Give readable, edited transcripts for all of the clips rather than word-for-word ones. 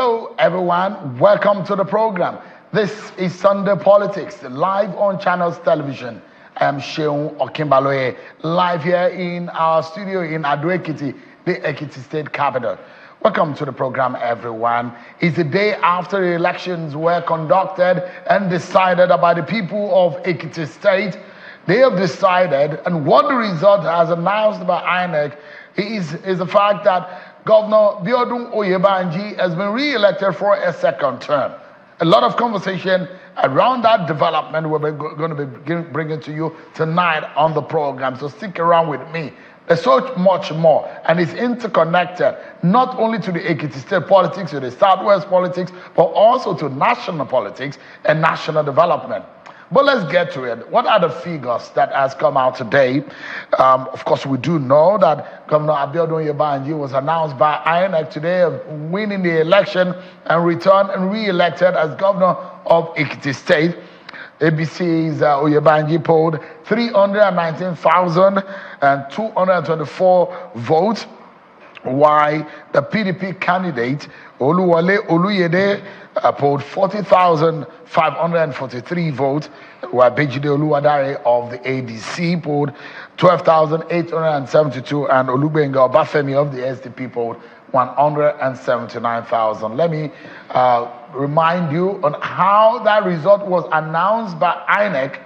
Hello, everyone. Welcome to the program. This is Sunday Politics, live on Channels Television. I am Sheung Okimbaloye, live here in our studio in Ado-Ekiti, the Ekiti State Capital. Welcome to the program, everyone. It's the day after the elections were conducted and decided by the people of Ekiti State. They have decided, and what the result has announced by INEC is the fact that Governor Biodun Oyebanji has been re-elected for a second term. A lot of conversation around that development we're going to be bringing to you tonight on the program, so stick around with me. There's so much more, and it's interconnected, not only to the Ekiti State politics, to the Southwest politics, but also to national politics and national development. But let's get to it. What are the figures that has come out today? Of course, we do know that Governor Abiodun Oyebanji was announced by INEC today of winning the election and returned and re-elected as governor of Ekiti State. ABC's Oyebanji polled 319,224 votes, while the PDP candidate Oluwole Oluyede polled 40,543 votes, while Bejide Oluwadare of the ADC polled 12,872, and Olugbenga Obafemi of the SDP polled 179,000. Let me remind you on how that result was announced by INEC.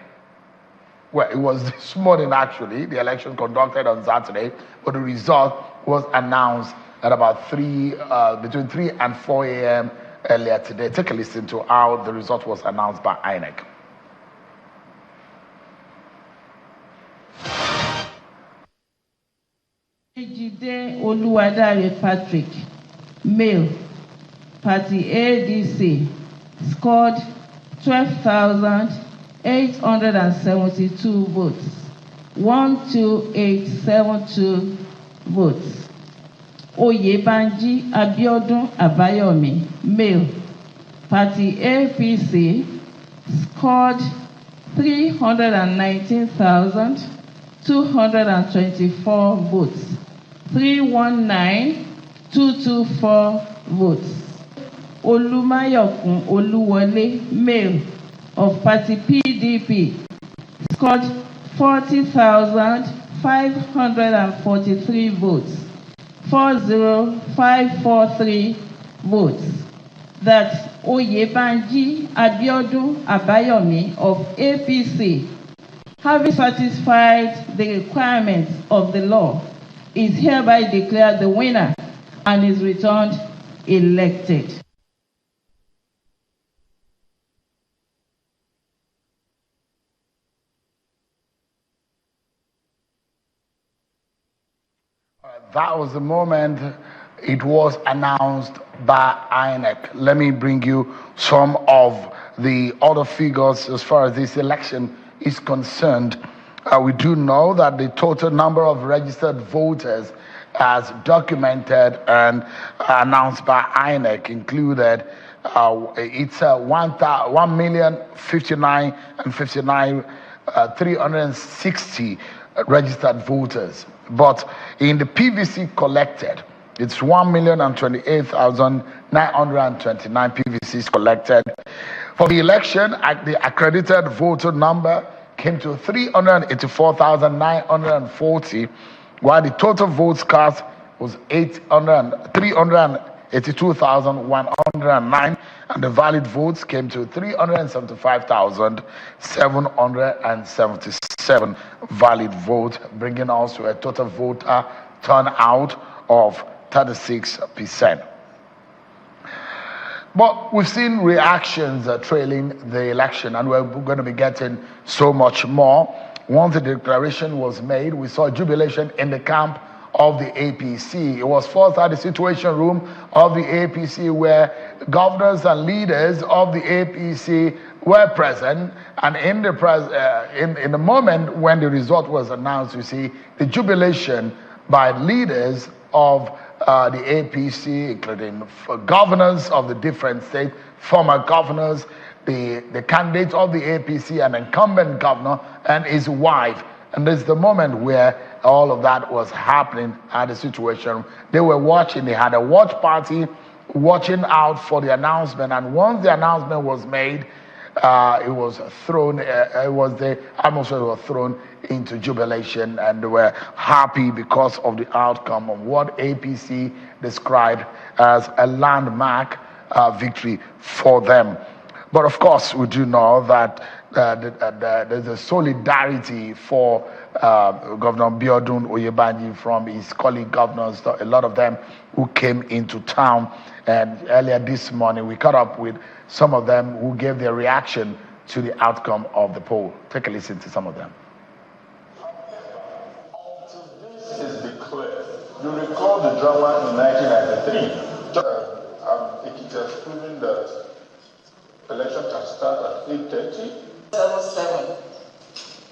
Well, it was this morning actually, the election conducted on Saturday, but the result was announced at about between 3 and 4 a.m. earlier today. Take a listen to how the result was announced by INEC. Ejide Oluwadare Patrick, male, party ADC, scored 12,872 votes, 12872 votes. Oyebanji Abiodun Abayomi, male, party APC, scored 319,224 votes, 319,224 votes. Olumayokun Oluwole, male, of party PDP, scored 40,543 votes, 40543 votes. That Oyebanji Abiodun Abayomi of APC, having satisfied the requirements of the law, is hereby declared the winner and is returned elected. That was the moment it was announced by INEC. Let me bring you some of the other figures as far as this election is concerned. We do know that the total number of registered voters as documented and announced by INEC included it's 1,059,360 registered voters. But in the PVC collected, it's 1,028,929 PVCs collected. For the election, the accredited voter number came to 384,940, while the total votes cast was 382,109, and the valid votes came to 375,777 valid votes, bringing us to a total voter turnout of 36%. But we've seen reactions trailing the election, and we're going to be getting so much more. Once the declaration was made, we saw jubilation in the camp of the APC. It was first at the Situation Room of the APC, where governors and leaders of the APC were present, and in the moment when the result was announced, you see the jubilation by leaders of the APC, including governors of the different states, former governors, the candidate of the APC, an incumbent governor, and his wife. And this is the moment where all of that was happening at the Situation Room. They were watching, they had a watch party watching out for the announcement. And once the announcement was made, it was thrown. The atmosphere was thrown into jubilation, and they were happy because of the outcome of what APC described as a landmark victory for them. But of course, we do know that there's a solidarity for Governor Biodun Oyebanji from his colleague governors, a lot of them who came into town. And earlier this morning, we caught up with some of them who gave their reaction to the outcome of the poll. Take a listen to some of them. This is declared. You recall the drama in 1993. It has proven that election can start at 8:30. 77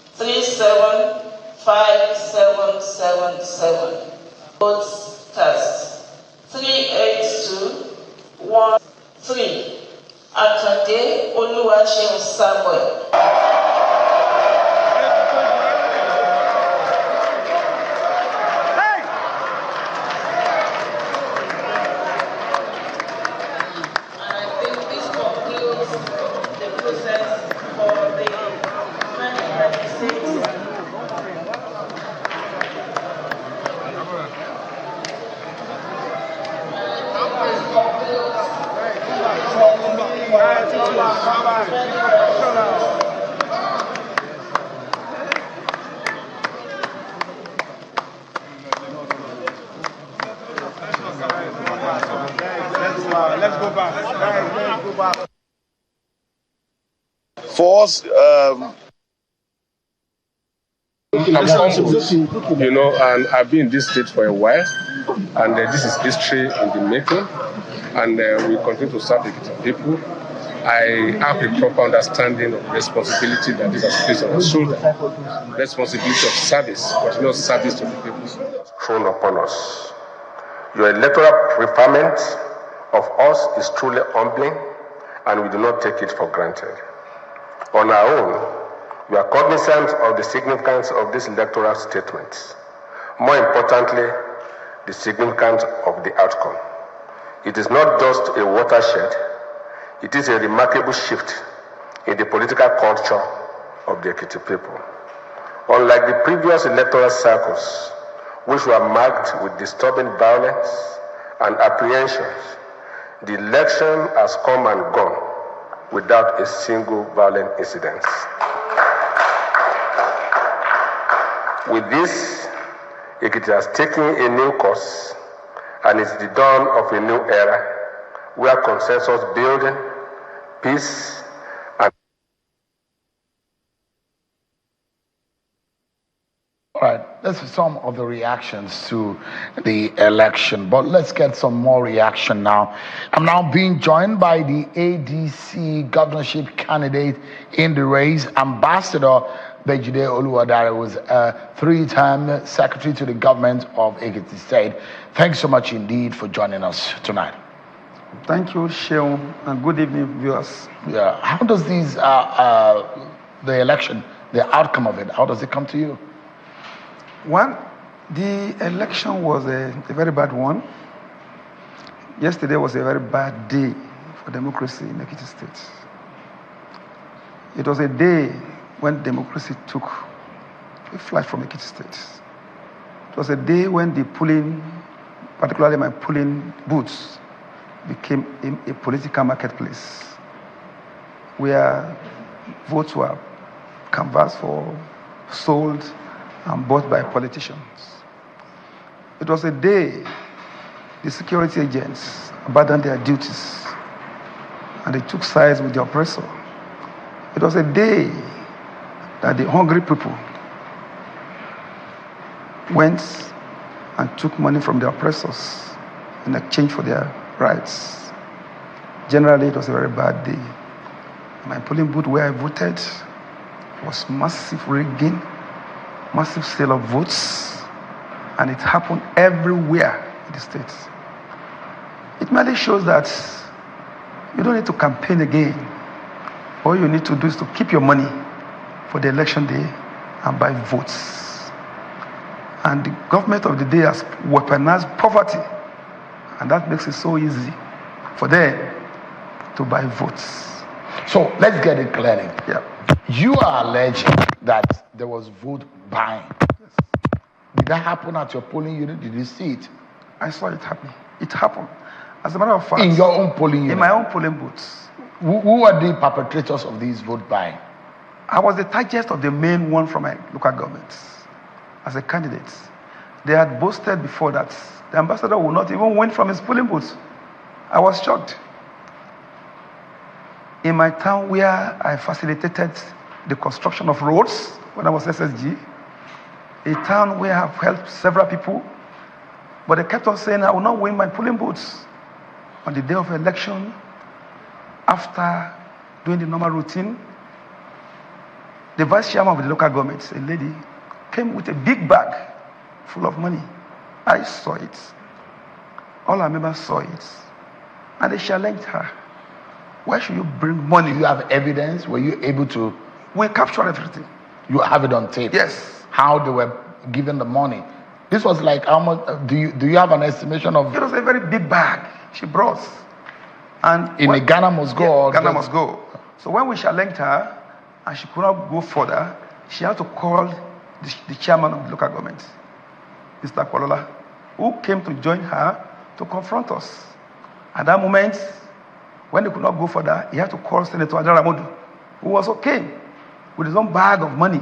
3757777. Votes cast 38213. Akande Oluwaseun Samuel. Let's go back. For us, you know, and I've been in this state for a while, and this is history in the making, and we continue to serve the people. I have a proper understanding of the responsibility that this has placed on our shoulder, responsibility of service, continuous service to the people. Thrown upon us. Your electoral preferment of us is truly humbling, and we do not take it for granted. On our own, we are cognizant of the significance of these electoral statements. More importantly, the significance of the outcome. It is not just a watershed, it is a remarkable shift in the political culture of the Ekiti people. Unlike the previous electoral cycles, which were marked with disturbing violence and apprehensions, the election has come and gone without a single violent incident. With this, Ekiti has taken a new course, and it's the dawn of a new era where consensus building, peace, and All right, this is some of the reactions to the election, but let's get some more reaction now. I'm now being joined by the ADC governorship candidate in the race, Ambassador Bejide Oluwadare, who was a three-time secretary to the government of Ekiti State. Thanks so much indeed for joining us tonight. Thank you, Sheon, and good evening, viewers. Yeah, how does these the election, the outcome of it, how does it come to you? One, the election was a very bad one. Yesterday was a very bad day for democracy in Ekiti State. It was a day when democracy took a flight from Ekiti State. It was a day when the polling, particularly my polling booths, became a political marketplace where votes were canvassed for, sold, and bought by politicians. It was a day the security agents abandoned their duties and they took sides with the oppressor. It was a day that the hungry people went and took money from the oppressors in exchange for their rights. Generally, it was a very bad day. My polling booth where I voted was massive rigging, massive sale of votes, and it happened everywhere in the state. It merely shows that you don't need to campaign again. All you need to do is to keep your money for the election day and buy votes. And the government of the day has weaponized poverty, and that makes it so easy for them to buy votes. So let's get it clearly. Yeah. You are alleging that there was vote buying. Yes. Did that happen at your polling unit? Did you see it? I saw it happening. It happened. As a matter of fact, In your own polling unit? in my own polling booths. Who were the perpetrators of these vote buying? I was the target of the main one from my local governments as a candidate. They had boasted before that the ambassador would not even win from his polling booth. I was shocked. In my town where I facilitated the construction of roads when I was SSG, a town where I have helped several people, but they kept on saying I will not win my polling booths. On the day of election, after doing the normal routine, the vice chairman of the local government, a lady, came with a big bag full of money. I saw it. All our members saw it. And they challenged her. Why should you bring money? Do you have evidence? Were you able to? We captured everything. You have it on tape? Yes. How they were given the money? This was like how much? Do you have an estimation of? It was a very big bag she brought. And In a Ghana must go. Yeah, Ghana must go. So when we challenged her and she could not go further, she had to call the chairman of the local government, Mr. Kwalola, who came to join her to confront us. At that moment, when they could not go further, he had to call Senator Adaramodu, who also came with his own bag of money.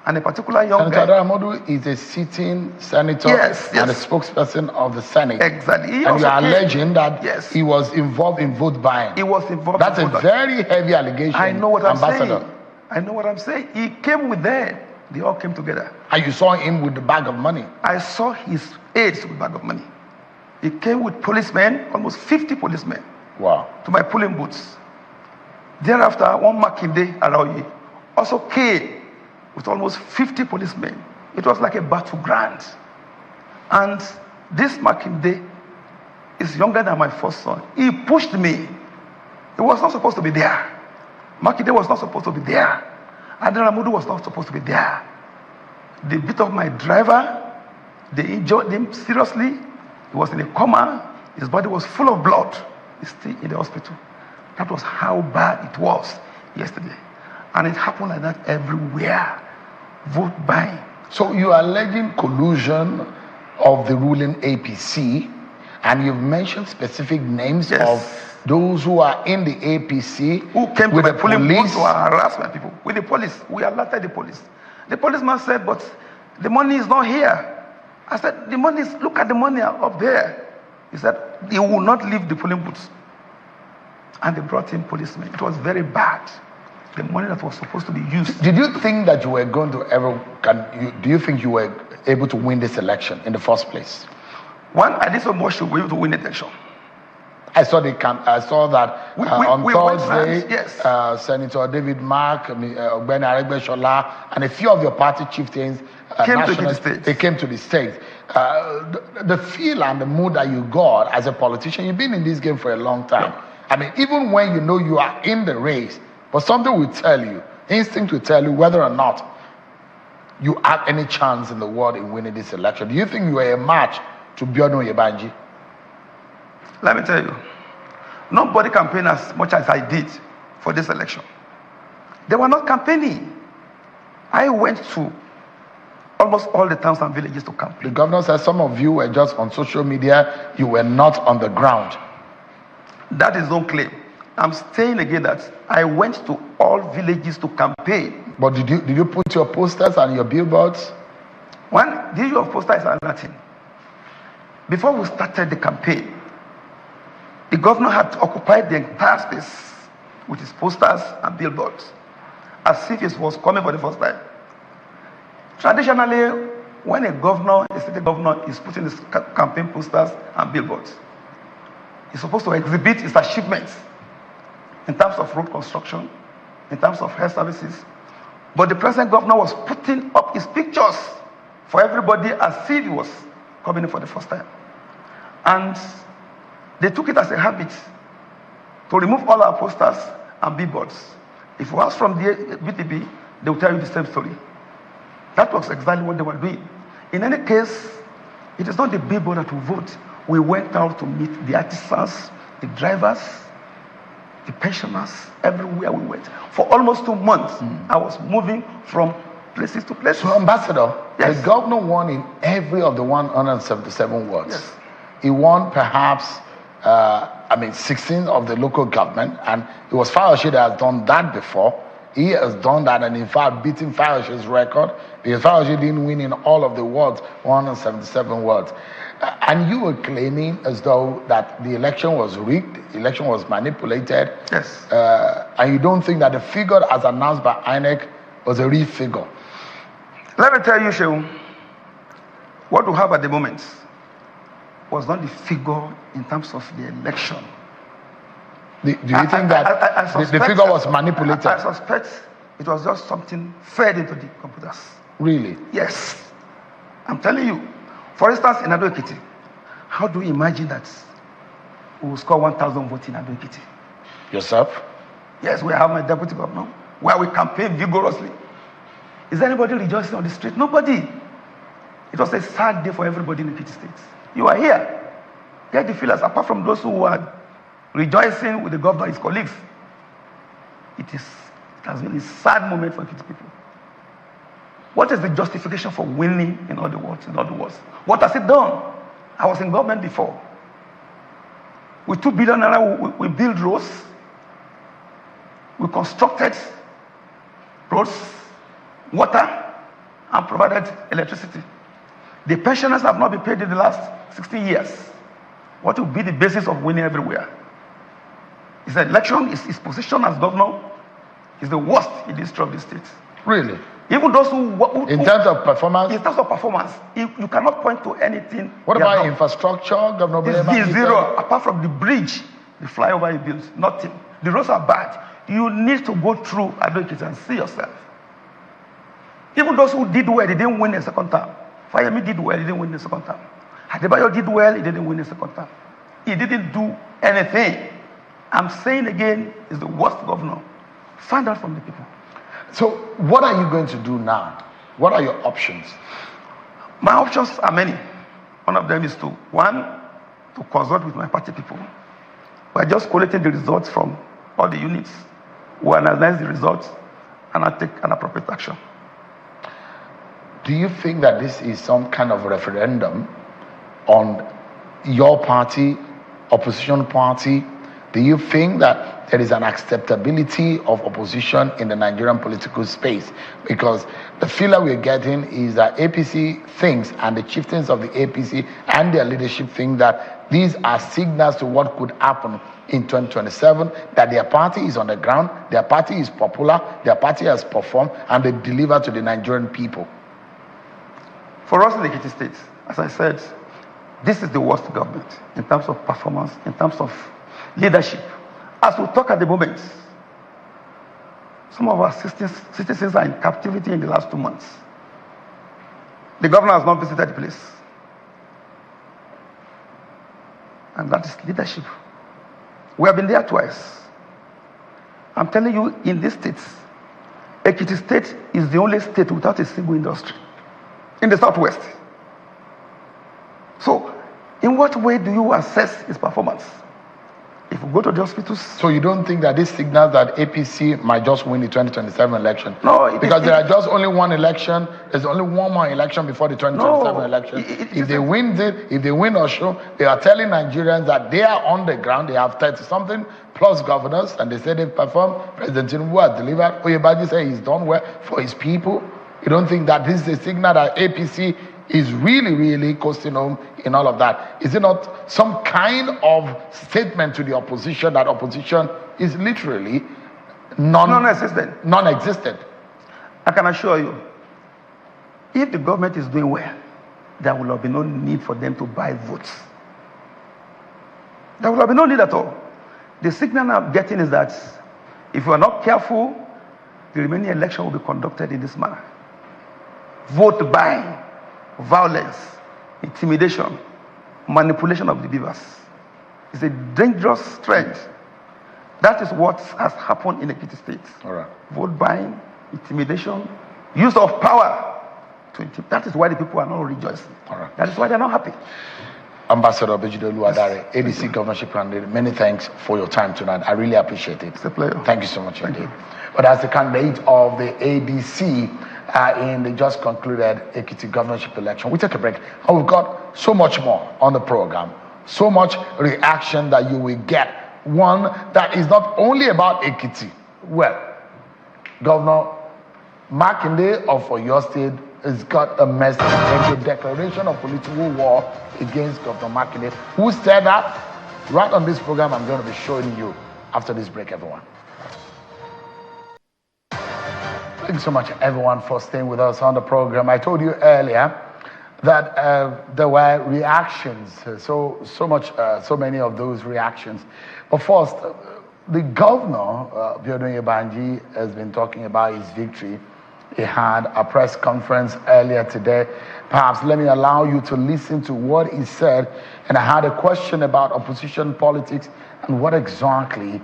And a particular young Senator guy. Adaramodu is a sitting senator Yes, and a yes. spokesperson of the Senate. Exactly. He And also you are came. alleging that Yes. he was involved in vote buying. He was involved. That's in a vote. very heavy allegation, I know what I'm Ambassador. saying. I know what I'm saying. He came with them. They all came together. And you saw him with the bag of money. I saw his aides with a bag of money. He came with policemen, almost 50 policemen, Wow. to my polling booths. Thereafter, one Makinde Araoye also came with almost 50 policemen. It was like a battleground. And this Makinde is younger than my first son. He pushed me. He was not supposed to be there. Makinde was not supposed to be there. Adaramudu was not supposed to be there. They beat up my driver. They injured him seriously. He was in a coma. His body was full of blood. He's still in the hospital. That was how bad it was yesterday. And it happened like that everywhere. Vote buying. So you are alleging collusion of the ruling APC, and you've mentioned specific names Yes. of those who are in the APC Who came to with my the polling booth police. to harass my people. With the police. We alerted the police. The policeman said, but the money is not here. I said, the money is, look at the money up there. He said, he will not leave the polling booth. And they brought in policemen. It was very bad. The money that was supposed to be used. Did you think that you were going to ever? Do you think you were able to win this election in the first place? One, I did so much to be able to win the election. I saw that on we went Thursday, round, yes. Senator David Mark, Ogbeni Aregbesola, and a few of your party chieftains Came to the nationals, state. They came to the state. The feel and the mood that you got as a politician, you've been in this game for a long time. Yeah. I mean, even when you know you are in the race, but something will tell you, instinct will tell you whether or not you have any chance in the world in winning this election. Do you think you are a match to Biodun Yebanji? Let me tell you, nobody campaigned as much as I did for this election. They were not campaigning. I went to almost all the towns and villages to campaign. The governor said some of you were just on social media, you were not on the ground. That is his own claim. I'm saying again that I went to all villages to campaign. But did you put your posters and your billboards? One, the issue of posters is nothing. Before we started the campaign, the governor had occupied the entire space with his posters and billboards, as if it was coming for the first time. Traditionally, when a state governor is putting his campaign posters and billboards, he's supposed to exhibit his achievements in terms of road construction, in terms of health services. But the present governor was putting up his pictures for everybody as if he was coming in for the first time. And they took it as a habit to remove all our posters and billboards. If you ask from the BTB, they will tell you the same story. That was exactly what they were doing. In any case, it is not the billboard that will vote. We went out to meet the artisans, the drivers, the pensioners, everywhere we went. For almost 2 months, I was moving from places to places. So, Ambassador, Yes. the governor won in every of the 177 wards. Yes. He won perhaps, 16 of the local government, and it was Fayoshe that has done that before. He has done that, and in fact, beating Fayoshe's record, because Fayoshe didn't win in all of the wards, 177 wards. And you were claiming as though that the election was rigged, the election was manipulated. Yes. And you don't think that the figure as announced by INEC was a real figure. Let me tell you, Shehu, what we have at the moment was not the figure in terms of the election. Do you think that the figure was manipulated? I suspect it was just something fed into the computers. Really? Yes. I'm telling you. For instance, in Ado Ekiti, how do you imagine that we will score 1,000 votes in Ado Ekiti? Yourself? Yes, we have my deputy governor, where we campaign vigorously. Is anybody rejoicing on the street? Nobody. It was a sad day for everybody in Ekiti State. You are here. Get the feelers, apart from those who are rejoicing with the governor and his colleagues. It has been a sad moment for Ekiti people. What is the justification for winning in other words? What has it done? I was in government before. With 2 billion naira, we built roads. We constructed roads, water, and provided electricity. The pensioners have not been paid in the last 16 years. What will be the basis of winning everywhere? His election, his position as governor is the worst in the history of the state. Really? Even those who in terms of performance? In terms of performance, you cannot point to anything. What about infrastructure, Governor? It's zero. Apart from the bridge, the flyover he built, nothing. The roads are bad. You need to go through Ado Ekiti and see yourself. Even those who did well, they didn't win a second term. Fayemi did well, he didn't win the second term. Adebayo did well, he didn't win the second term. He didn't do anything. I'm saying again, he's the worst governor. Find out from the people. So what are you going to do now? What are your options? My options are many. One of them is to consult with my party people. We're just collating the results from all the units. We analyze the results and I take an appropriate action. Do you think that this is some kind of referendum on your party, opposition party? Do you think that there is an acceptability of opposition in the Nigerian political space? Because the feeler we're getting is that APC thinks, and the chieftains of the APC and their leadership think that these are signals to what could happen in 2027, that their party is on the ground, their party is popular, their party has performed, and they deliver to the Nigerian people. For us in the Ekiti State, as I said, this is the worst government in terms of performance, in terms of leadership. As we talk at the moment, some of our citizens are in captivity in the last 2 months. The governor has not visited the place. And that is leadership. We have been there twice. I'm telling you, in these states, Ekiti State is the only state without a single industry in the southwest. So, in what way do you assess his performance? If we go to the hospitals. So you don't think that this signals that APC might just win the 2027 election? No, because there are just only one election. There's only one more election before the 2027 election. If they win Osho, they are telling Nigerians that they are on the ground. They have 30-something plus governors, and they say they've performed. President Tinubu has delivered. Oyebaji said he's done well for his people. You don't think that this is a signal that APC is really, really costing home in all of that? Is it not some kind of statement to the opposition that opposition is literally non-existent? I can assure you, if the government is doing well, there will have been no need for them to buy votes. There will have been no need at all. The signal I'm getting is that if we are not careful, the remaining election will be conducted in this manner. Vote buying, violence, intimidation, manipulation of the beavers. It's a dangerous trend. That is what has happened in Ekiti State. All right. Vote buying, intimidation, use of power. That is why the people are not rejoicing. All right. That is why they're not happy. Ambassador Bejido Luadare, ADC governorship candidate, many thanks for your time tonight. I really appreciate it. It's a pleasure. Thank you so much indeed. But as the candidate of the ADC in the just concluded Ekiti governorship election, we take a break and we've got so much more on the program, so much reaction that you will get. One that is not only about Ekiti. Well, Governor Makinde of Oyo State has got a message and a declaration of political war against Governor Makinde. Who said that? Right on this program, I'm going to be showing you after this break, everyone. Thank you so much, everyone, for staying with us on the program. I told you earlier that there were reactions, so many of those reactions. But first, the governor, Biodun Yebanji, has been talking about his victory. He had a press conference earlier today. Perhaps let me allow you to listen to what he said. And I had a question about opposition politics and what exactly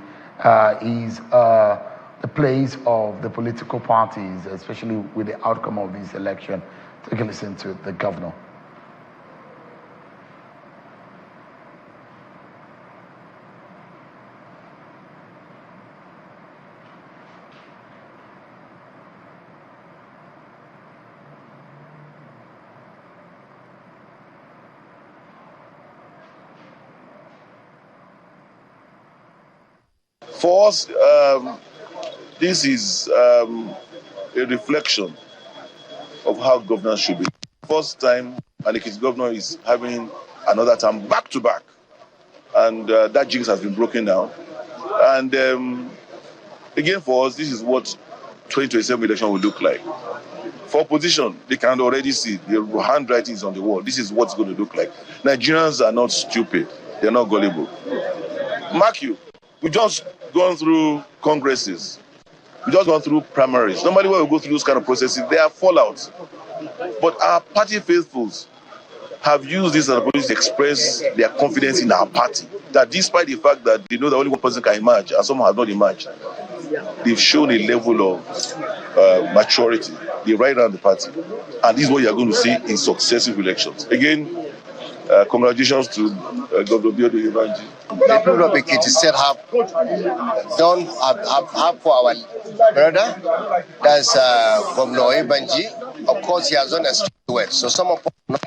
is the place of the political parties, especially with the outcome of this election. Take a listen to the governor. For us, this is a reflection of how governance should be. First time an Ekiti governor is having another term back to back, and that jinx has been broken down. And again, for us, this is what 2027 election will look like. For opposition, they can already see the handwriting is on the wall. This is what it's going to look like. Nigerians are not stupid; they're not gullible. Mark you, we just gone through congresses. We just gone through primaries. Normally when we go through those kind of processes, there are fallouts. But our party faithfuls have used this as a opportunity to express their confidence in our party. That despite the fact that they know that only one person can emerge and some have not emerged, they've shown a level of maturity. They ride around the party. And this is what you're going to see in successive elections. Again, congratulations to Governor Biodun Yebanji. The people of Ekiti State have for our brother, that's Governor Yebanji. Of course, he has done a strong work. So some of us are not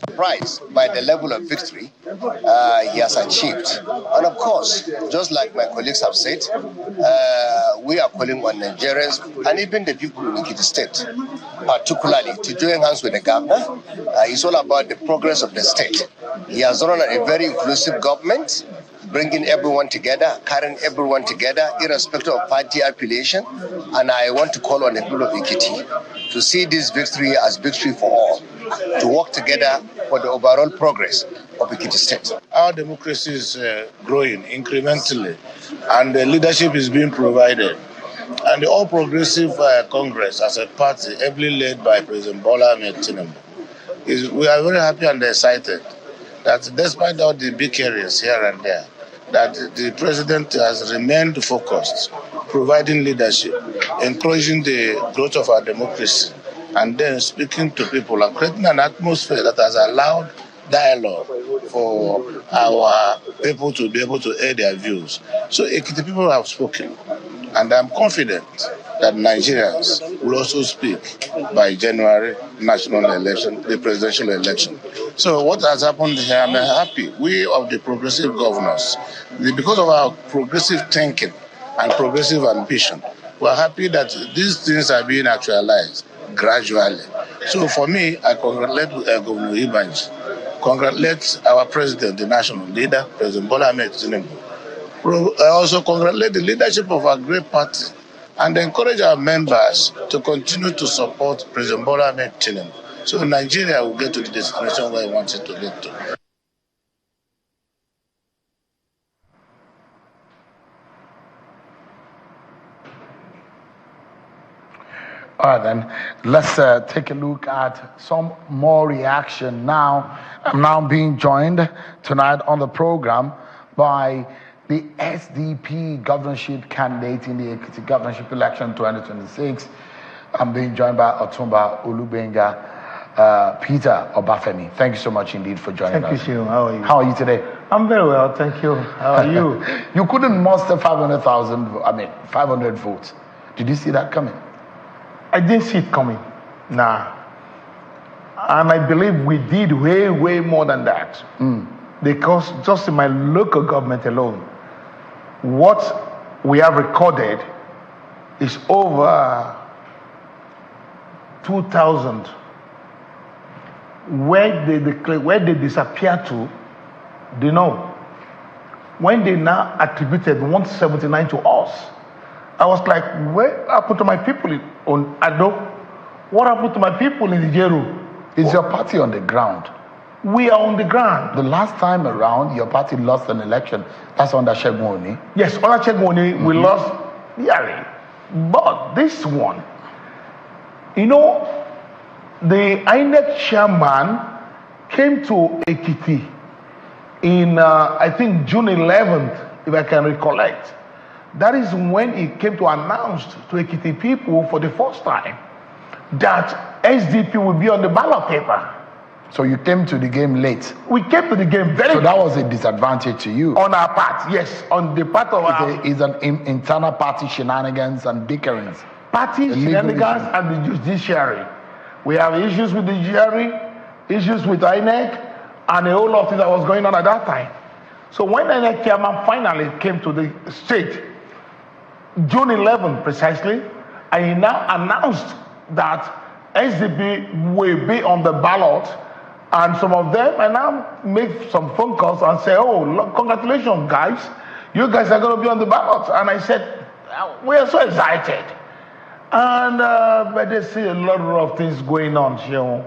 surprised by the level of victory he has achieved. And of course, just like my colleagues have said, we are calling on Nigerians and even the people in Ekiti State, particularly to join hands with the governor. It's all about the progress of the state. He has run a very inclusive government, bringing everyone together, carrying everyone together, irrespective of party affiliation. And I want to call on the people of Ekiti to see this victory as victory for all, to work together for the overall progress of Ekiti State. Our democracy is growing incrementally, and the leadership is being provided. And the All Progressive Congress, as a party, heavily led by President Bola Ahmed Tinubu, we are very happy and excited that despite all the big areas here and there, that the president has remained focused, providing leadership, encouraging the growth of our democracy, and then speaking to people and creating an atmosphere that has allowed dialogue for our people to be able to air their views. So Ekiti people have spoken, and I'm confident that Nigerians will also speak by January national election, the presidential election. So what has happened here, I'm happy. We of the progressive governors, because of our progressive thinking and progressive ambition, we're happy that these things are being actualized gradually. So for me, I congratulate Governor Yebanji, congratulate our president, the national leader, President Bola Ahmed Tinubu. I also congratulate the leadership of our great party and encourage our members to continue to support President Bola Ahmed Tinubu. So Nigeria will get to the destination where it wants it to get to. All right, then, let's take a look at some more reaction now. I'm now being joined tonight on the program by the SDP governorship candidate in the Ekiti governorship election 2026. I'm being joined by Otumba Olubenga. Peter Obafemi. Thank you so much indeed for joining us. Thank you, Shehu. How are you? How are you today? I'm very well, thank you. How are you? You couldn't muster 500 votes. Did you see that coming? I didn't see it coming. Nah. And I believe we did way, way more than that. Because just in my local government alone, what we have recorded is over 2,000. Where they disappear to, they know. When they now attributed 179 to us, I was like, what happened to my people on Ado? What happened to my people in the Jeru? Is your party on the ground? We are on the ground. The last time around, your party lost an election. That's under Segun Oni. Yes, under Segun Oni, we lost nearly. But this one, you know, the INEC chairman came to Ekiti in, I think, June 11th, if I can recollect. That is when he came to announce to Ekiti people for the first time that SDP will be on the ballot paper. So you came to the game late. We came to the game very So that was a disadvantage to you. On our part, yes. On the part of our... It's an internal party shenanigans and bickerings. Party shenanigans and the judiciary. We have issues with the judiciary, issues with INEC, and a whole lot of things that was going on at that time. So when INEC chairman finally came to the state, June 11th precisely, and he now announced that SDP will be on the ballot, and some of them, and now make some phone calls and say, oh, look, congratulations, guys. You guys are going to be on the ballot. And I said, we are so excited. And but they see a lot of things going on, Shehu.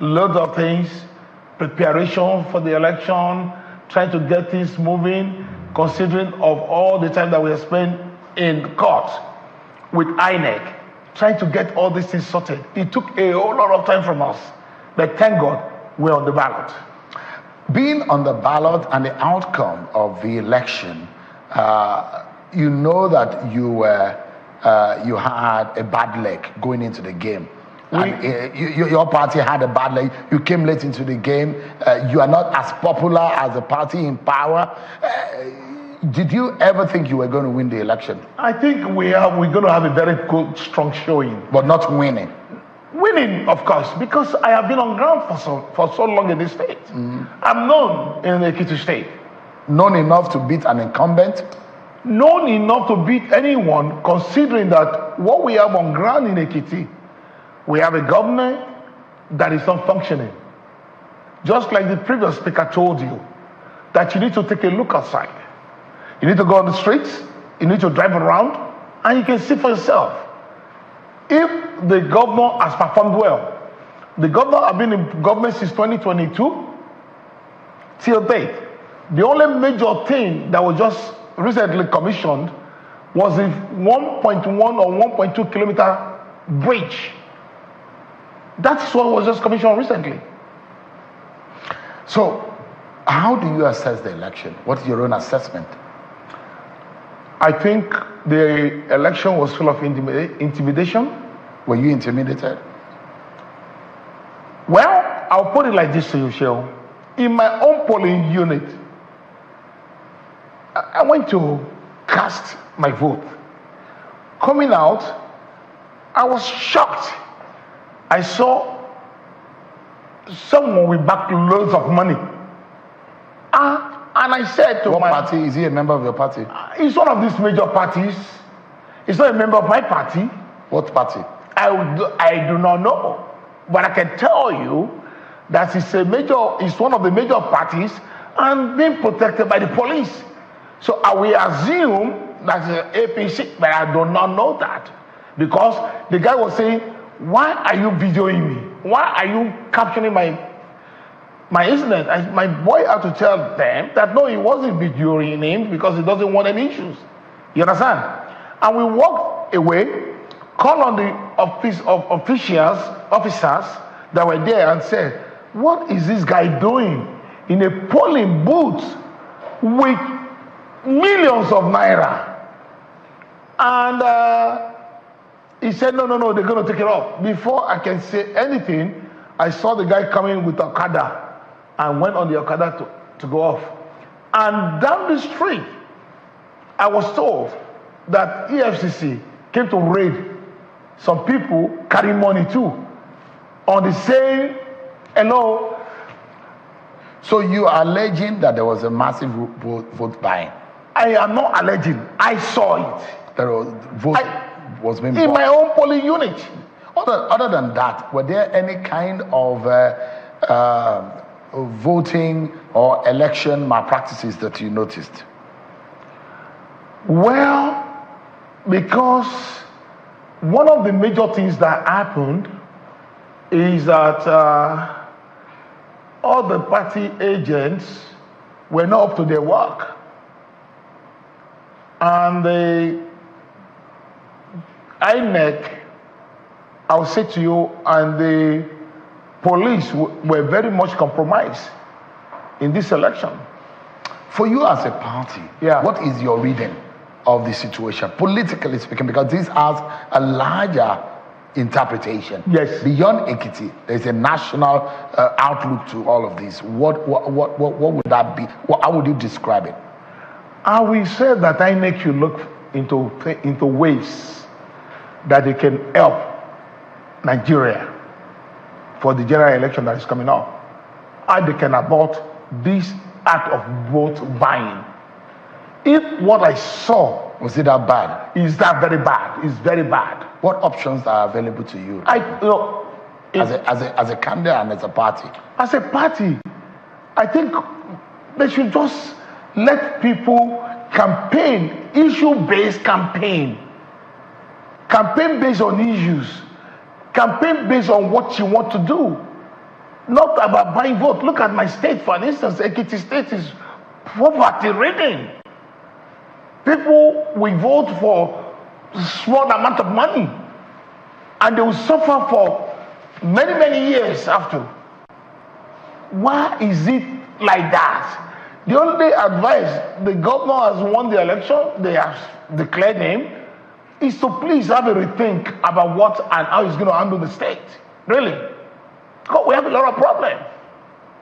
Lots of things, preparation for the election, trying to get things moving, considering of all the time that we have spent in court with INEC, trying to get all these things sorted. It took a whole lot of time from us. But thank God, we're on the ballot. Being on the ballot and the outcome of the election, you know that you had a bad leg going into the game. Your party had a bad leg. You came late into the game. You are not as popular as the party in power. Did you ever think you were going to win the election? I think we're going to have a very good, strong showing. But not winning? Winning, of course, because I have been on ground for so long in this state. I'm known in the Ekiti state. Known enough to beat an incumbent? Known enough to beat anyone, considering that what we have on ground in Ekiti, we have a government that is not functioning. Just like the previous speaker told you, that you need to take a look outside. You need to go on the streets, you need to drive around, and you can see for yourself. If the governor has performed well, the governor has been in government since 2022 till date. The only major thing that was just recently commissioned was a 1.1 or 1.2 kilometer bridge. That's what was just commissioned recently. So, how do you assess the election? What's your own assessment? I think the election was full of intimidation. Were you intimidated? Well, I'll put it like this to you, Shehu. In my own polling unit, I went to cast my vote. Coming out, I was shocked. I saw someone with backloads of money. And I said to what party? Is he a member of your party? He's one of these major parties. He's not a member of my party. What party? I do not know. But I can tell you that it's one of the major parties and being protected by the police. So I will assume that's the APC, but I do not know that. Because the guy was saying, why are you videoing me? Why are you capturing my incident? My boy had to tell them that no, he wasn't videoing him because he doesn't want any issues. You understand? And we walked away, called on the officers that were there and said, what is this guy doing in a polling booth with millions of naira? And he said, no, they're going to take it off. Before I can say anything, I saw the guy coming with Okada and went on the Okada to go off. And down the street, I was told that EFCC came to raid some people carrying money too on the same, hello. So you are alleging that there was a massive vote buying? I am not alleging. I saw it. There was vote was being in bought. My own polling unit. Other than that, were there any kind of voting or election malpractices that you noticed? Well, because one of the major things that happened is that all the party agents were not up to their work. And the INEC, I'll say to you, and the police were very much compromised in this election. For you as a party, what is your reading of the situation, politically speaking? Because this has a larger interpretation. Yes. Beyond Ekiti, there's a national outlook to all of this. What would that be? How would you describe it? I will say that I make you look into ways that they can help Nigeria for the general election that is coming up. How they can abort this act of vote buying. If what I saw was it that bad? Is that very bad? It's very bad. What options are available to you? As a candidate and as a party? As a party, I think they should just let people campaign, issue-based campaign. Campaign based on issues. Campaign based on what you want to do. Not about buying vote. Look at my state, for instance. Ekiti State is poverty-ridden. People will vote for a small amount of money, and they will suffer for many, many years after. Why is it like that? The only advice, the governor has won the election, they have declared him, is to please have a rethink about what and how he's going to handle the state. Really. Because we have a lot of problems.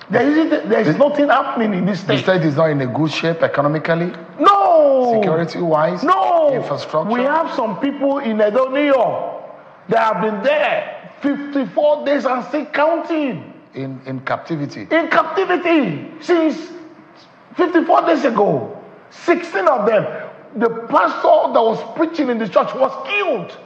There is nothing happening in this state. The state is not in a good shape economically? No. Security-wise? No. Infrastructure? We have some people in Edo, New York that have been there 54 days and still counting. In captivity? In captivity. Since 54 days ago. 16 of them. The pastor that was preaching in the church was killed.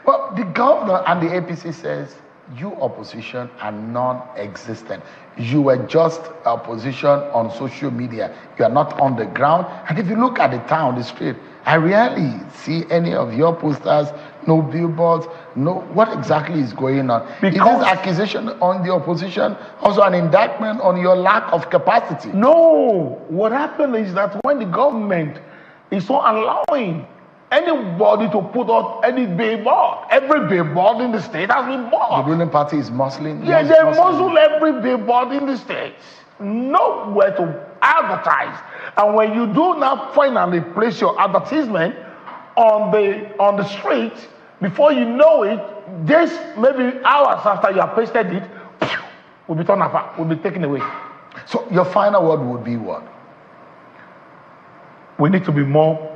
Well, the governor and the APC says you opposition are non-existent. You were just opposition on social media. You are not on the ground. And if you look at the town, the street, I rarely see any of your posters, no billboards, no. What exactly is going on? Is this accusation on the opposition also an indictment on your lack of capacity? No. What happened is that when the government is not allowing anybody to put out any billboard, every billboard in the state has been bought. The ruling party is muscling? Yeah, they muzzle every billboard in the state. Nowhere to advertise. And when you do not finally place your advertisement on the street, before you know it, just maybe hours after you have pasted it, will be turned apart, will be taken away. So your final word would be what? We need to be more.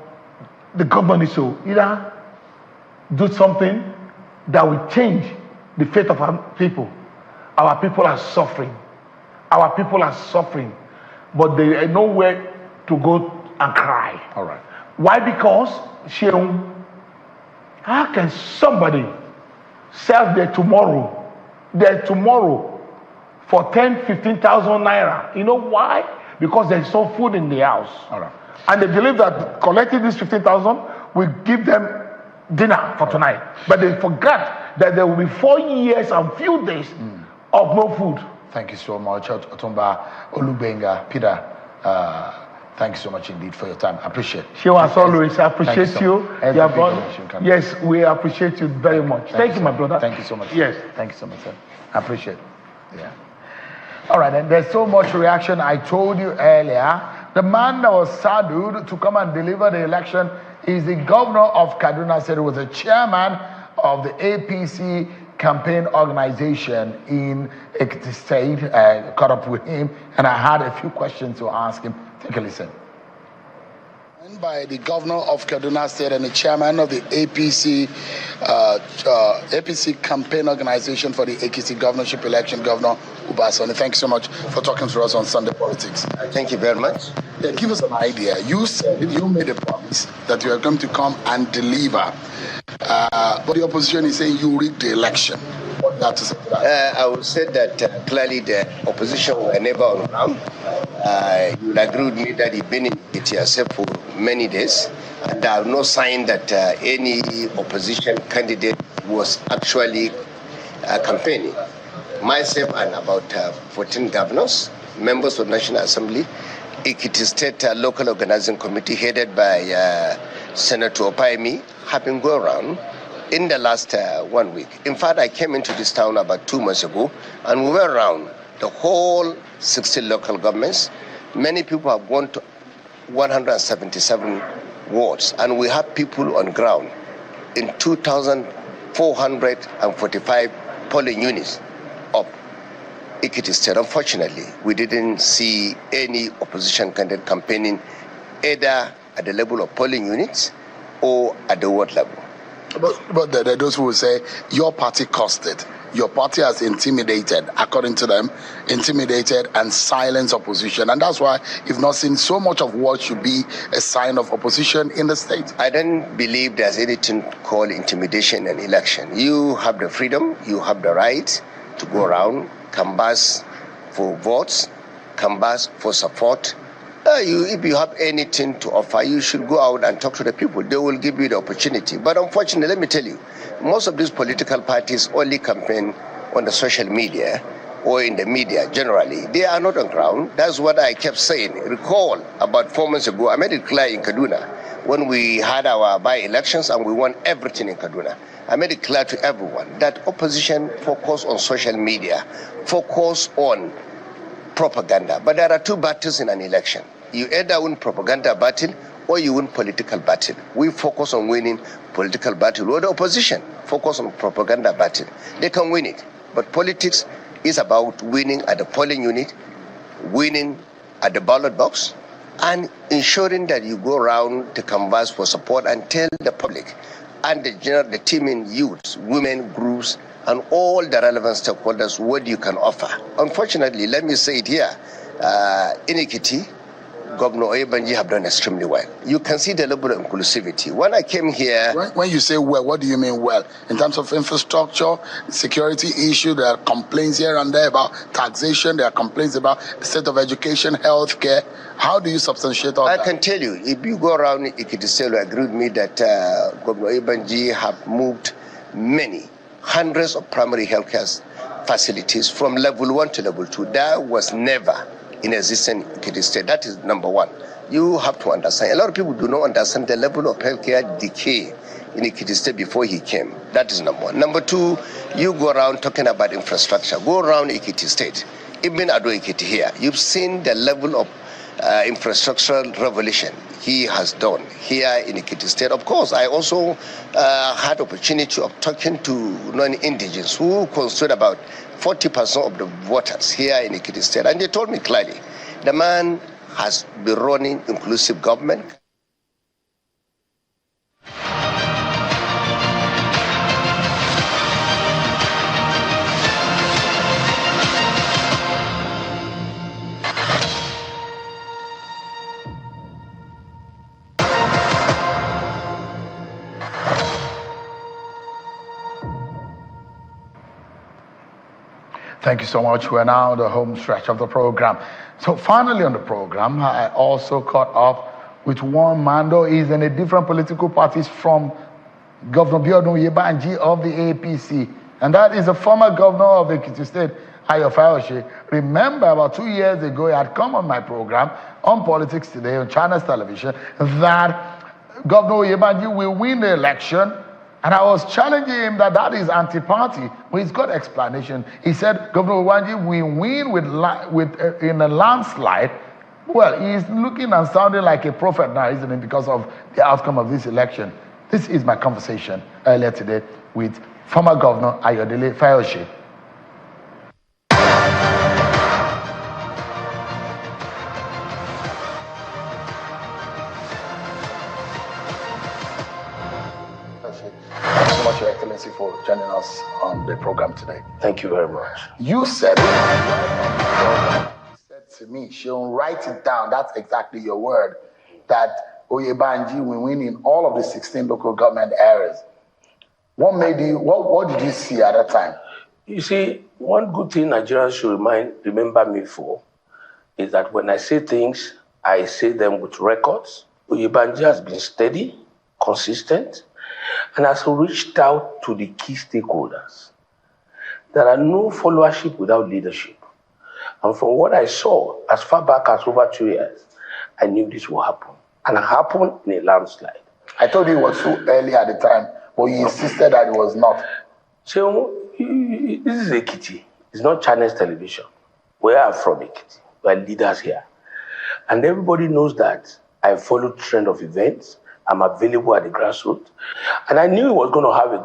The government needs to either do something that will change the fate of our people. Our people are suffering. Our people are suffering, but there is nowhere to go and cry. All right. Why? Because, Sheung, how can somebody sell their tomorrow for 10,000-15,000 naira? You know why? Because there's no food in the house. All right. And they believe that collecting this 15,000 will give them dinner for tonight. But they forgot that there will be 4 years and few days of no food. Thank you so much, Otumba Olubenga. Peter, thank you so much indeed for your time. I appreciate it. Sure, as always, I appreciate you. Yes, we appreciate you very much. Thank you, my brother. Thank you so much. Yes. Thank you so much, sir. I appreciate it. Yeah. All right, and there's so much reaction. I told you earlier, the man that was saddled to come and deliver the election is the governor of Kaduna. Said he was a chairman of the APC campaign organization in Ekiti State. Caught up with him, and I had a few questions to ask him. Take a listen. By the governor of Kaduna State and the chairman of the APC campaign organization for the Ekiti governorship election, Governor Ubasani. Thank you so much for talking to us on Sunday Politics. Thank you very much. Yeah, give us an idea. You said you made a promise that you are going to come and deliver, but the opposition is saying you rigged the election. What that to say to that? I would say that clearly the opposition were never on ground. You will agree with me that you've been in it yourself for many days, and there are no sign that any opposition candidate was actually campaigning. Myself and about 14 governors, members of the National Assembly, Ekiti State Local Organizing Committee headed by Senator Opaimi, have been going around in the last 1 week. In fact, I came into this town about 2 months ago, and we went around the whole 60 local governments. Many people have gone to 177 wards, and we have people on ground in 2,445 polling units of Ekiti State. Unfortunately, we didn't see any opposition candidate campaigning either at the level of polling units or at the ward level. But there are those who will say your party caused it. Your party has intimidated, according to them, intimidated and silenced opposition. And that's why you've not seen so much of what should be a sign of opposition in the state. I don't believe there's anything called intimidation in election. You have the freedom, you have the right to go around, canvass for votes, canvass for support. If you have anything to offer, you should go out and talk to the people. They will give you the opportunity. But unfortunately, let me tell you, most of these political parties only campaign on the social media or in the media generally. They are not on ground. That's what I kept saying. Recall about 4 months ago, I made it clear in Kaduna when we had our by-elections and we won everything in Kaduna. I made it clear to everyone that opposition focus on social media, focus on propaganda. But there are two battles in an election. You either win propaganda battle or you win political battle. We focus on winning political battle, or the opposition focus on propaganda battle. They can win it. But politics is about winning at the polling unit, winning at the ballot box, and ensuring that you go around to canvass for support and tell the public and the teaming youths, women groups, and all the relevant stakeholders what you can offer. Unfortunately, let me say it here, in Ekiti, Governor Oyebanji have done extremely well. You can see the level of inclusivity. When I came here... When you say well, what do you mean well? In terms of infrastructure, security issue, there are complaints here and there about taxation, there are complaints about the state of education, healthcare. How do you substantiate all that? I can tell you, if you go around Ekiti State, you agree with me that Governor Oyebanji have moved many hundreds of primary healthcare facilities from level 1 to level 2. That was never in existence in Ekiti State. That is number one. You have to understand. A lot of people do not understand the level of healthcare decay in Ekiti State before he came. That is number one. Number two, you go around talking about infrastructure. Go around Ekiti State. Even Ado Ekiti here, you've seen the level of infrastructural revolution he has done here in Ekiti State. Of course, I also had opportunity of talking to non-indigenous who constitute about 40% of the voters here in Ekiti State. And they told me clearly, the man has been running inclusive government. Thank you so much. We're now on the home stretch of the program. So finally on the program, I also caught up with one man who is in a different political parties from Governor Biodun Yebanji of the APC. And that is the former governor of Ekiti State, Ayo Fayose. Remember, about 2 years ago, he had come on my program on Politics Today on Channels Television that Governor Yebanji will win the election. And I was challenging him that is anti-party. Well, he's got explanation. He said, Governor Oyebanji, we win in a landslide. Well, he's looking and sounding like a prophet now, isn't it, because of the outcome of this election. This is my conversation earlier today with former Governor Ayodele Fayose. Thank you so much, Your Excellency, for joining us on the program today. Thank you very much. You said to me, Sheon, write it down. That's exactly your word. That Oyebanji will win in all of the 16 local government areas. What made you? What did you see at that time? You see, one good thing Nigerians should remember me for is that when I say things, I say them with records. Oyebanji has been steady, consistent, and has reached out to the key stakeholders. There are no followership without leadership. And from what I saw as far back as over 2 years, I knew this would happen. And it happened in a landslide. I told you it was too early at the time, but you insisted that it was not. So, this is Ekiti. It's not Chinese television. Where I'm from, Ekiti. We're leaders here. And everybody knows that I follow the trend of events. I'm available at the grassroots. And I knew he was going to have a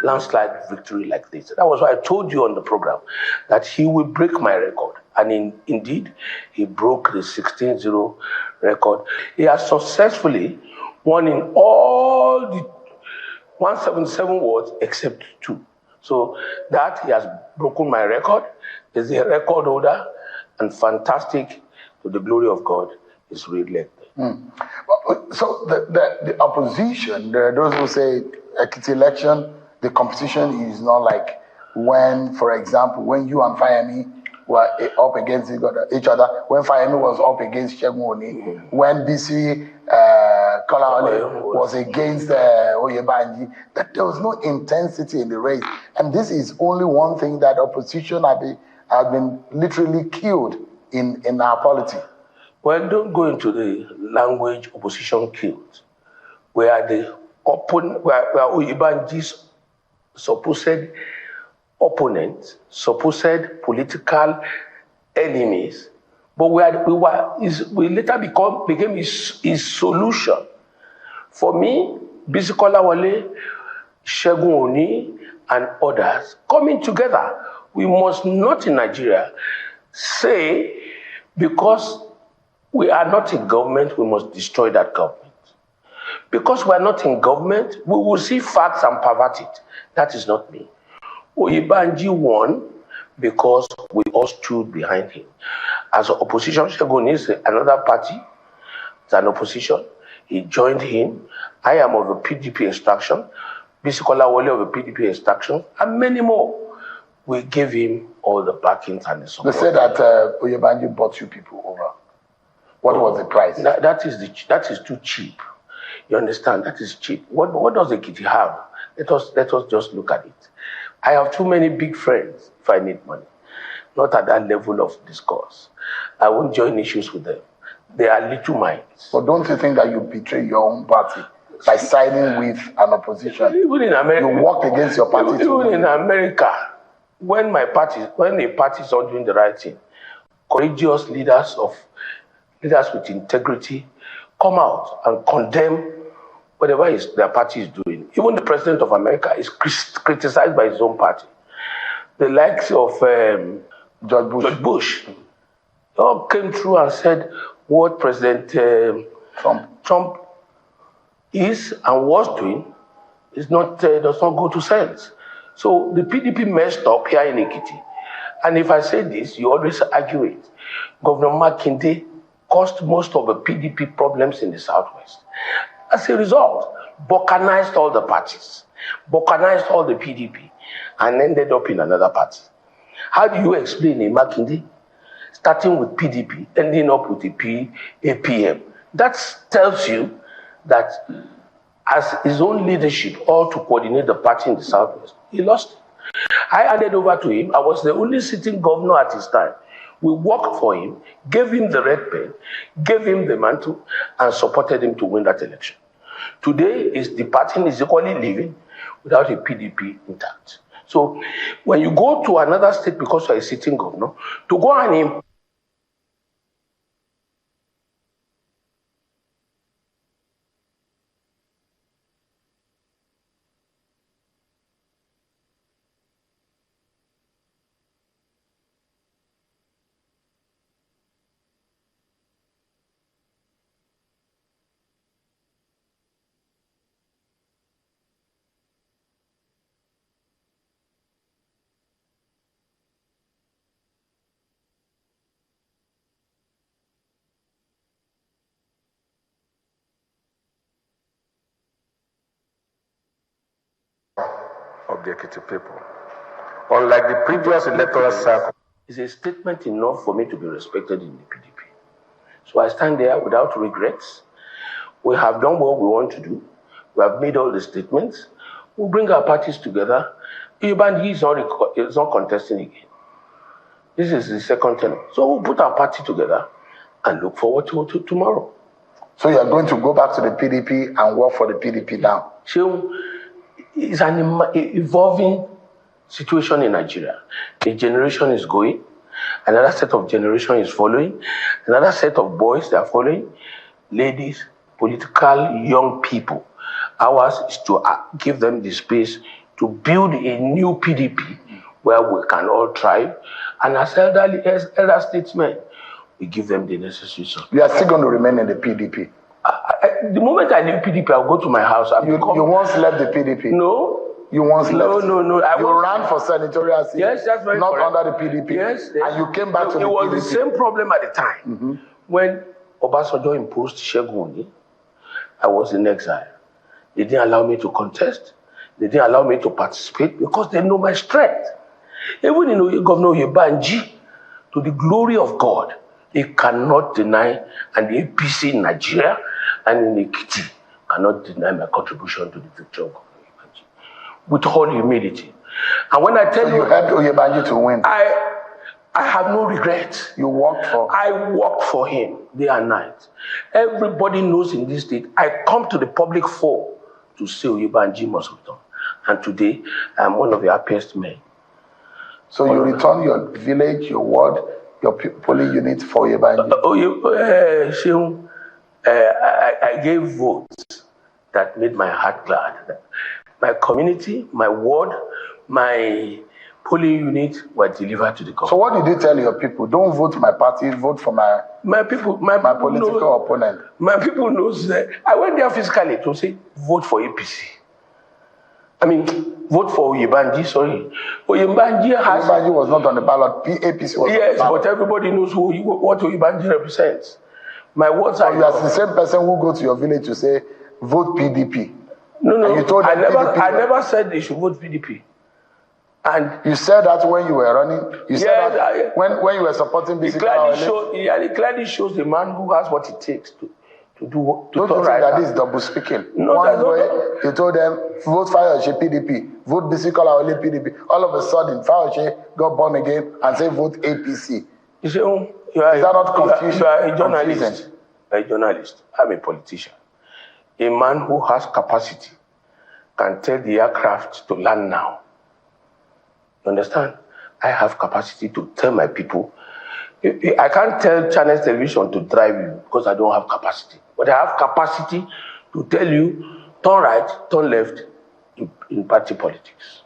landslide victory like this. That was why I told you on the program that he will break my record. And indeed, he broke the 16-0 record. He has successfully won in all the 177 wards except 2. So that he has broken my record, is a record holder, and fantastic, to the glory of God, is re-elected. So the opposition, there are those who say Ekiti election, the competition is not like when, for example, when you and Fayemi were up against each other, when Fayemi was up against Shegun Oni, when BC Kolawole was against Oyebanji, that there was no intensity in the race. And this is only one thing that opposition have been literally killed in our polity. Well, don't go into the language opposition killed, where Oyebanji's supposed opponents, supposed political enemies, but we later became his solution. For me, Bisi Kolawole, Shegun Oni, and others coming together, we must not in Nigeria say because we are not in government, we must destroy that government. Because we are not in government, we will see facts and pervert it. That is not me. Oyebanji won because we all stood behind him. As an opposition, Shegun is another party. It's an opposition. He joined him. I am of a PDP extraction. Bisi Kolawole of a PDP extraction, and many more. We gave him all the backings and the support. They say that Oyebanji bought you people over. What was the price? That is too cheap. You understand? That is cheap. What does Ekiti have? Let us just look at it. I have too many big friends if I need money. Not at that level of discourse. I won't join issues with them. They are little minds. But don't you think that you betray your own party by siding with an opposition? Even in America, you work against your party. Even in America, when a party is not doing the right thing, courageous leaders with integrity come out and condemn whatever their party is doing. Even the president of America is criticized by his own party. The likes of George Bush all came through and said what President Trump is and was doing does not go to sense. So the PDP messed up here in Ekiti. And if I say this, you always argue it. Governor Makinde caused most of the PDP problems in the Southwest. As a result, balkanized all the parties, balkanized all the PDP, and ended up in another party. How do you explain a Makinde starting with PDP, ending up with a APM? That tells you that as his own leadership, or to coordinate the party in the Southwest, he lost it. I handed over to him. I was the only sitting governor at his time. We worked for him, gave him the red pen, gave him the mantle, and supported him to win that election. Today, the party is equally living without a PDP intact. So when you go to another state because you're a sitting governor, to go and of the Ekiti people. Unlike the previous electoral cycle, it's a statement enough for me to be respected in the PDP. So I stand there without regrets. We have done what we want to do. We have made all the statements. We'll bring our parties together. Ibanji is not contesting again. This is the second term. So we'll put our party together and look forward to tomorrow. So you're going to go back to the PDP and work for the PDP now? It's an evolving situation in Nigeria. A generation is going, another set of generation is following, another set of boys they are following, ladies, political young people. Ours is to give them the space to build a new PDP where we can all thrive. And as elder statesmen, we give them the necessary support. You are still going to remain in the PDP? The moment I leave PDP, I'll go to my house. You once left the PDP? No. You once left? No. You ran for senatorial seat? Yes, that's very not correct. under the PDP? Yes. And you came back to the PDP? It was the same problem at the time. When Obasanjo imposed Segun Oni, I was in exile. They didn't allow me to contest. They didn't allow me to participate because they know my strength. Even Governor Yebanji, to the glory of God, he cannot deny, and the APC in Nigeria and in Ekiti cannot deny my contribution to the victory of Governor Yebanji. With all humility. And when I tell you helped Yebanji to win. I have no regrets. You worked for? I worked for him day and night. Everybody knows in this state, I come to the public forum to say Yebanji must return. And today, I'm one of the happiest men. So you return your village, your ward, your polling unit for Yebanji? I gave votes that made my heart glad. My community, my ward, my polling unit were delivered to the government. So what did you tell your people? Don't vote my party, vote for my political opponent. My people knows that. I went there physically to say, vote for APC. I mean, vote for Yebanji, sorry. Yebanji was not on the ballot, APC was on the ballot. Yes, but everybody knows what Yebanji represents. My words are... You are the same person who go to your village to say, vote PDP. No, you told I never said they should vote PDP. And you said that when you were running? You said that when you were supporting BC? It clearly shows the man who has what it takes to do Don't you think that this is double speaking? No, one way you told them, vote Fayose PDP, vote BC only PDP. All of a sudden, Fayose got born again and said, vote APC. You say, is that not confusion? You are a journalist. A journalist. I'm a politician. A man who has capacity can tell the aircraft to land now. You understand? I have capacity to tell my people. I can't tell Channels Television to drive you because I don't have capacity. But I have capacity to tell you, turn right, turn left in party politics.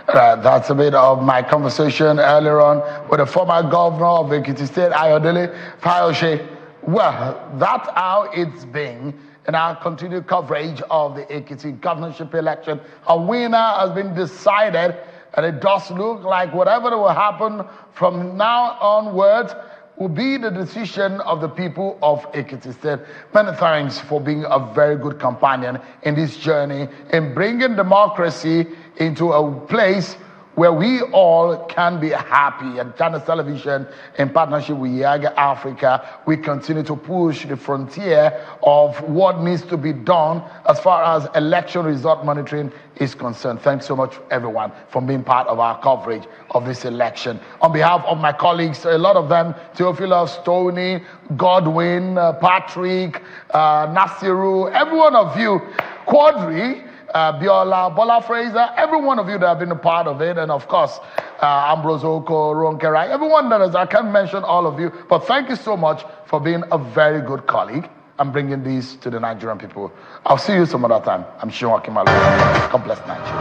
That's a bit of my conversation earlier on with the former governor of Ekiti State, Ayodele Fayose. Well, that's how it's been in our continued coverage of the Ekiti governorship election. A winner has been decided, and it does look like whatever will happen from now onwards will be the decision of the people of Ekiti State. Many thanks for being a very good companion in this journey in bringing democracy into a place where we all can be happy. And Channels Television, in partnership with Yaga Africa, we continue to push the frontier of what needs to be done as far as election result monitoring is concerned. Thanks so much, everyone, for being part of our coverage of this election. On behalf of my colleagues, a lot of them, Theophilus, Tony, Godwin, Patrick, Nasiru, every one of you, Quadri, Biola, Bola Fraser, every one of you that have been a part of it, and of course, Ambrose Oko, Ronkerai, everyone that is, I can't mention all of you, but thank you so much for being a very good colleague and bringing these to the Nigerian people. I'll see you some other time. I'm Seun Akimalo. God bless Nigeria.